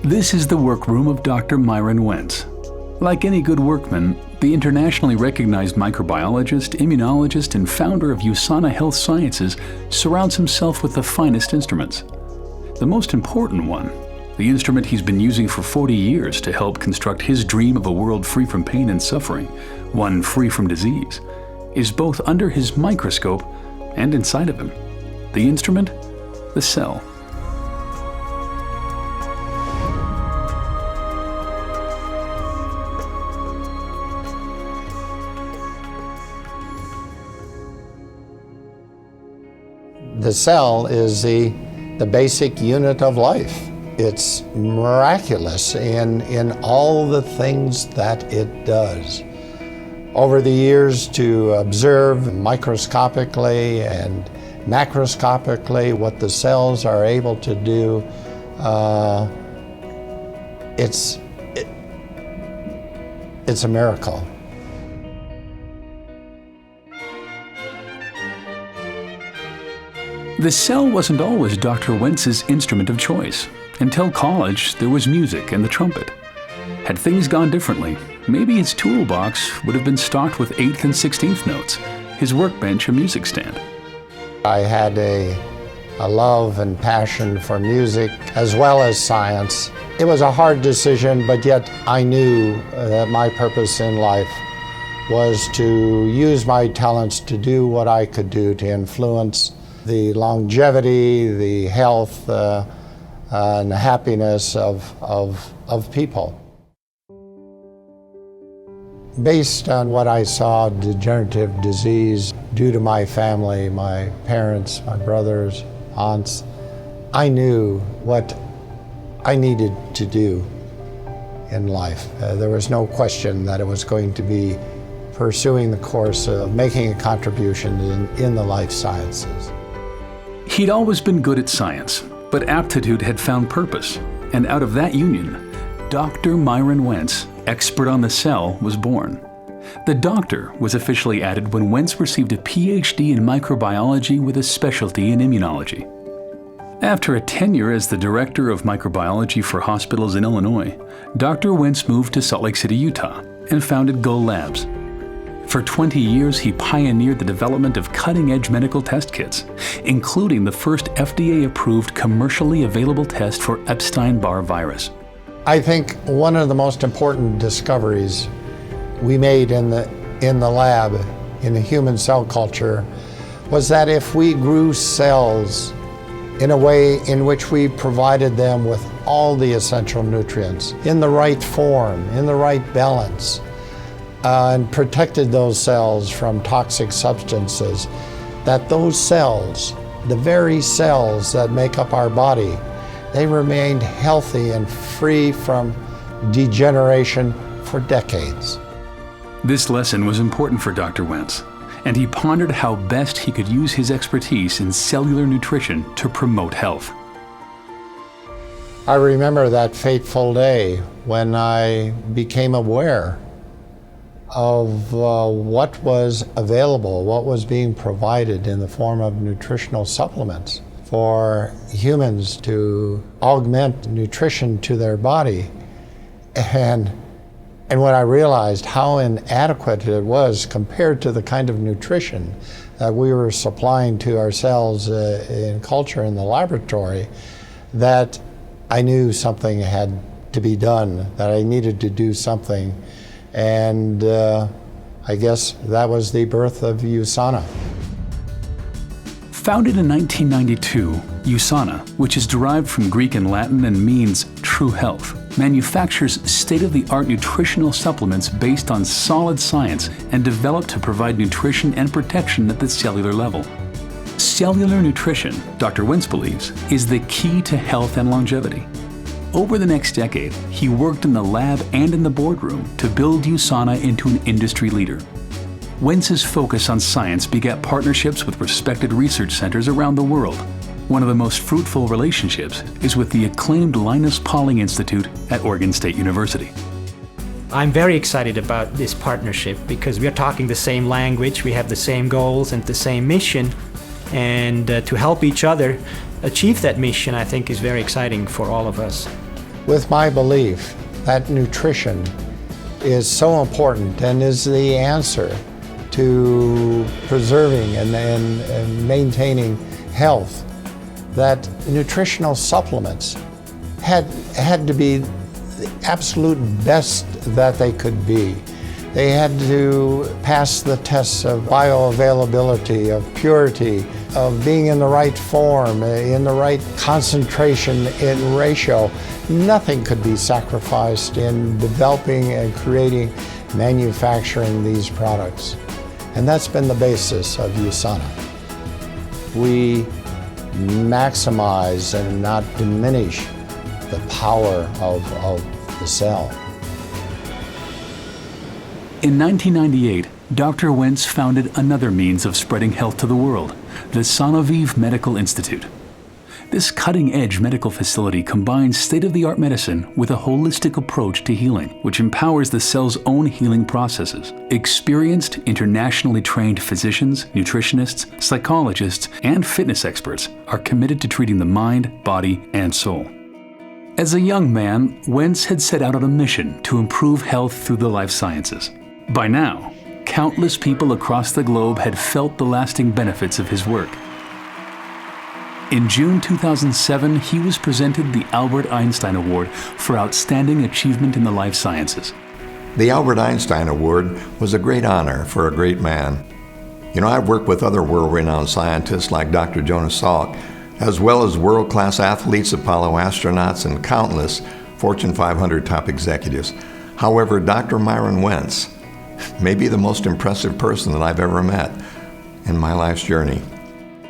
This is the workroom of Dr. Myron Wentz. Like any good workman, the internationally recognized microbiologist, immunologist, and founder of USANA Health Sciences surrounds himself with the finest instruments. The most important one, the instrument he's been using for 40 years to help construct his dream of a world free from pain and suffering, one free from disease, is both under his microscope and inside of him. The instrument? The cell. The cell is the basic unit of life. It's miraculous in all the things that it does. Over the years, to observe microscopically and macroscopically what the cells are able to do, it's a miracle. The cell wasn't always Dr. Wentz's instrument of choice. Until college, there was music and the trumpet. Had things gone differently, maybe his toolbox would have been stocked with 8th and 16th notes, his workbench a music stand. I had a love and passion for music as well as science. It was a hard decision, but yet I knew that my purpose in life was to use my talents to do what I could do to influence the longevity, the health, and the happiness of people. Based on what I saw, degenerative disease, due to my family, my parents, my brothers, aunts, I knew what I needed to do in life. There was no question that it was going to be pursuing the course of making a contribution in the life sciences. He'd always been good at science, but aptitude had found purpose, and out of that union, Dr. Myron Wentz, expert on the cell, was born. The doctor was officially added when Wentz received a PhD in microbiology with a specialty in immunology. After a tenure as the director of microbiology for hospitals in Illinois, Dr. Wentz moved to Salt Lake City, Utah, and founded Go Labs. For 20 years, he pioneered the development of cutting-edge medical test kits, including the first FDA-approved commercially available test for Epstein-Barr virus. I think one of the most important discoveries we made in the lab, in the human cell culture, was that if we grew cells in a way in which we provided them with all the essential nutrients, in the right form, in the right balance, and protected those cells from toxic substances, that those cells, the very cells that make up our body, they remained healthy and free from degeneration for decades. This lesson was important for Dr. Wentz, and he pondered how best he could use his expertise in cellular nutrition to promote health. I remember that fateful day when I became aware of what was available, what was being provided in the form of nutritional supplements for humans to augment nutrition to their body. And when I realized how inadequate it was compared to the kind of nutrition that we were supplying to ourselves in culture in the laboratory, that I knew something had to be done, that I needed to do something. And I guess that was the birth of USANA. Founded in 1992, USANA, which is derived from Greek and Latin and means true health, manufactures state-of-the-art nutritional supplements based on solid science and developed to provide nutrition and protection at the cellular level. Cellular nutrition, Dr. Wentz believes, is the key to health and longevity. Over the next decade, he worked in the lab and in the boardroom to build USANA into an industry leader. Wentz's focus on science begat partnerships with respected research centers around the world. One of the most fruitful relationships is with the acclaimed Linus Pauling Institute at Oregon State University. I'm very excited about this partnership because we are talking the same language, we have the same goals and the same mission, and to help each other achieve that mission, I think, is very exciting for all of us. with my belief that nutrition is so important and is the answer to preserving and maintaining health, that nutritional supplements had to be the absolute best that they could be. They had to pass the tests of bioavailability, of purity, of being in the right form, in the right concentration and ratio. Nothing could be sacrificed in developing and creating, manufacturing these products. And that's been the basis of USANA. We maximize and not diminish the power of the cell. In 1998, Dr. Wentz founded another means of spreading health to the world, the Sonovive Medical Institute. This cutting-edge medical facility combines state-of-the-art medicine with a holistic approach to healing, which empowers the cell's own healing processes. Experienced, internationally trained physicians, nutritionists, psychologists, and fitness experts are committed to treating the mind, body, and soul. As a young man, Wentz had set out on a mission to improve health through the life sciences. By now, countless people across the globe had felt the lasting benefits of his work. In June 2007, he was presented the Albert Einstein Award for Outstanding Achievement in the Life Sciences. The Albert Einstein Award was a great honor for a great man. You know, I've worked with other world-renowned scientists like Dr. Jonas Salk, as well as world-class athletes, Apollo astronauts, and countless Fortune 500 top executives. However, Dr. Myron Wentz may be the most impressive person that I've ever met in my life's journey.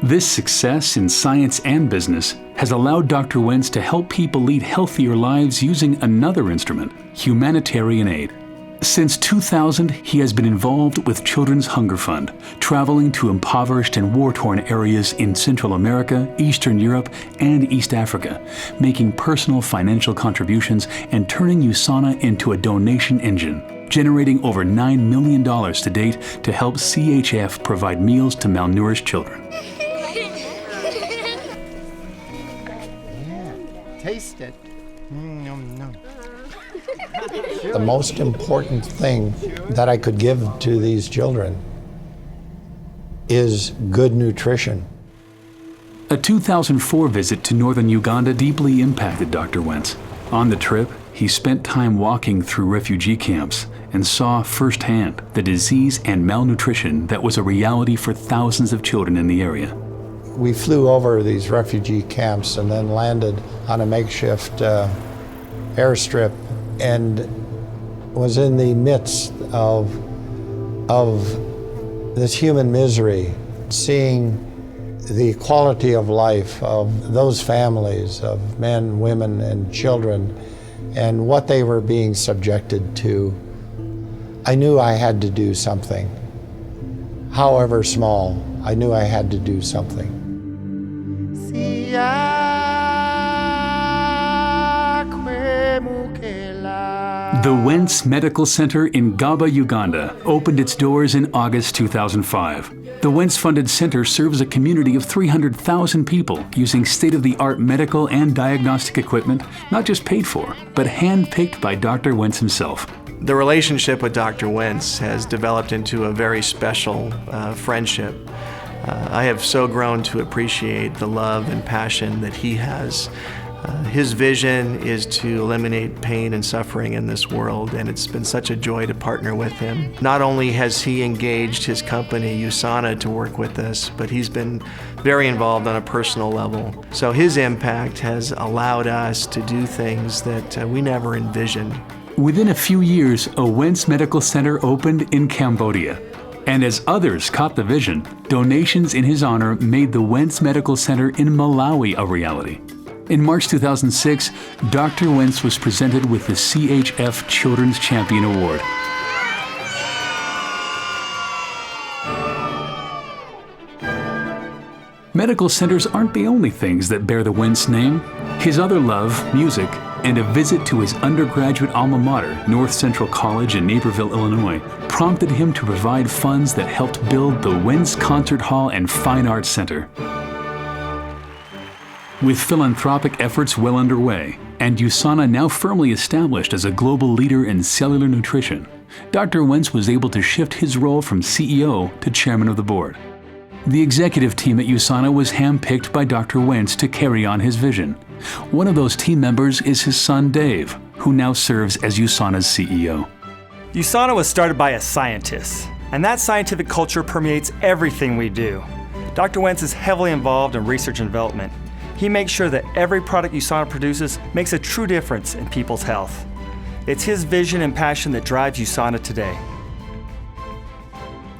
This success in science and business has allowed Dr. Wentz to help people lead healthier lives using another instrument, humanitarian aid. Since 2000, he has been involved with Children's Hunger Fund, traveling to impoverished and war-torn areas in Central America, Eastern Europe, and East Africa, making personal financial contributions and turning USANA into a donation engine, generating over $9 million to date to help CHF provide meals to malnourished children. Taste it. The most important thing that I could give to these children is good nutrition. A 2004 visit to northern Uganda deeply impacted Dr. Wentz. On the trip, he spent time walking through refugee camps and saw firsthand the disease and malnutrition that was a reality for thousands of children in the area. We flew over these refugee camps and then landed on a makeshift airstrip and was in the midst of this human misery, seeing the quality of life of those families of men, women, and children and what they were being subjected to. I knew I had to do something. However small, I knew I had to do something. The Wentz Medical Center in Gaba, Uganda, opened its doors in August 2005. The Wentz-funded center serves a community of 300,000 people using state-of-the-art medical and diagnostic equipment, not just paid for, but hand-picked by Dr. Wentz himself. The relationship with Dr. Wentz has developed into a very special friendship. I have so grown to appreciate the love and passion that he has. His vision is to eliminate pain and suffering in this world, and it's been such a joy to partner with him. Not only has he engaged his company, USANA, to work with us, but he's been very involved on a personal level. So his impact has allowed us to do things that we never envisioned. Within a few years, a Wentz Medical Center opened in Cambodia. And as others caught the vision, donations in his honor made the Wentz Medical Center in Malawi a reality. In March 2006, Dr. Wentz was presented with the CHF Children's Champion Award. Medical centers aren't the only things that bear the Wentz name. His other love, music, and a visit to his undergraduate alma mater, North Central College in Naperville, Illinois, prompted him to provide funds that helped build the Wentz Concert Hall and Fine Arts Center. With philanthropic efforts well underway and USANA now firmly established as a global leader in cellular nutrition, Dr. Wentz was able to shift his role from CEO to chairman of the board. The executive team at USANA was handpicked by Dr. Wentz to carry on his vision. One of those team members is his son Dave, who now serves as USANA's CEO. USANA was started by a scientist, and that scientific culture permeates everything we do. Dr. Wentz is heavily involved in research and development. He makes sure that every product USANA produces makes a true difference in people's health. It's his vision and passion that drives USANA today.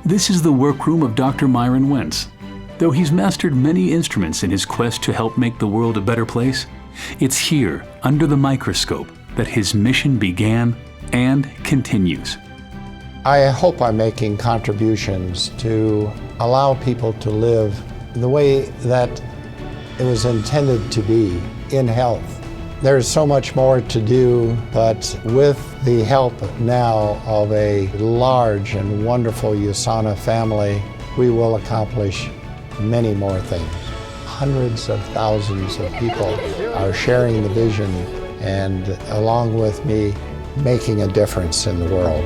This is the workroom of Dr. Myron Wentz. Though he's mastered many instruments in his quest to help make the world a better place, it's here, under the microscope, that his mission began and continues. I hope I'm making contributions to allow people to live the way that it was intended to be, in health. There's so much more to do, but with the help now of a large and wonderful USANA family, we will accomplish many more things. Hundreds of thousands of people are sharing the vision and, along with me, making a difference in the world.